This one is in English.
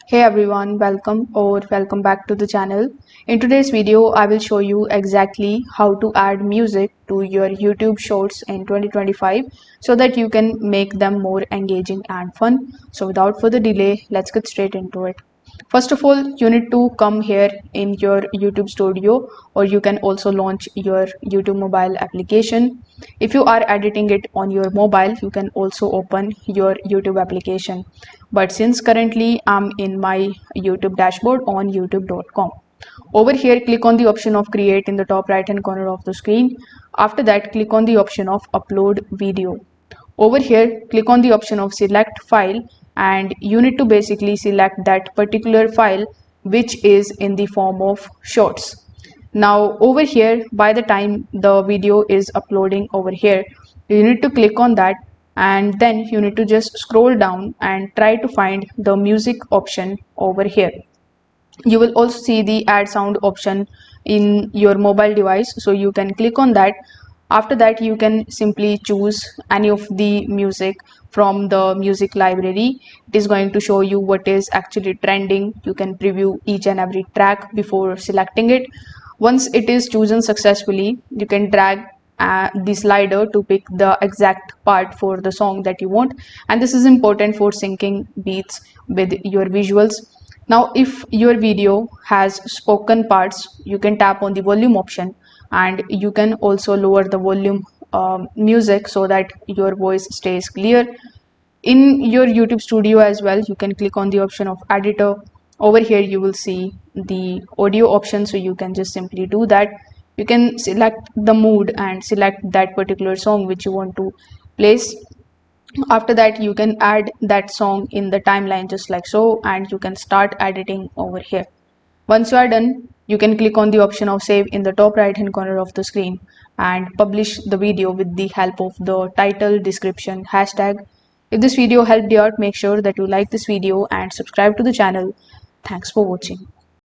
Hey everyone, welcome back to the channel. In today's video, I will show you exactly how to add music to your YouTube shorts in 2025 so that you can make them more engaging and fun. So without further delay, let's get straight into it. First of all, you need to come here in your YouTube studio, or you can also launch your YouTube mobile application. If you are editing it on your mobile, you can also open your YouTube application. But since currently I'm in my YouTube dashboard on youtube.com. Over here, click on the option of create in the top right hand corner of the screen. After that, click on the option of upload video. Over here, click on the option of select file, and you need to basically select that particular file which is in the form of shorts. Now over here, by the time the video is uploading over here, you need to click on that, and then you need to just scroll down and try to find the music option over here. You will also see the add sound option in your mobile device, so you can click on that. After that, you can simply choose any of the music from the music library. It is going to show you what is actually trending. You can preview each and every track before selecting it. Once it is chosen successfully, you can drag the slider to pick the exact part for the song that you want, and this is important for syncing beats with your visuals. Now if your video has spoken parts, you can tap on the volume option, and you can also lower the volume music so that your voice stays clear. In your YouTube studio as well, you can click on the option of editor. Over here you will see the audio option, so you can just simply do that. You can select the mood and select that particular song which you want to place. After that, you can add that song in the timeline just like so, and you can start editing over here. Once you are done, you can click on the option of save in the top right hand corner of the screen and publish the video with the help of the title, description, hashtag. If this video helped you out, make sure that you like this video and subscribe to the channel. Thanks for watching.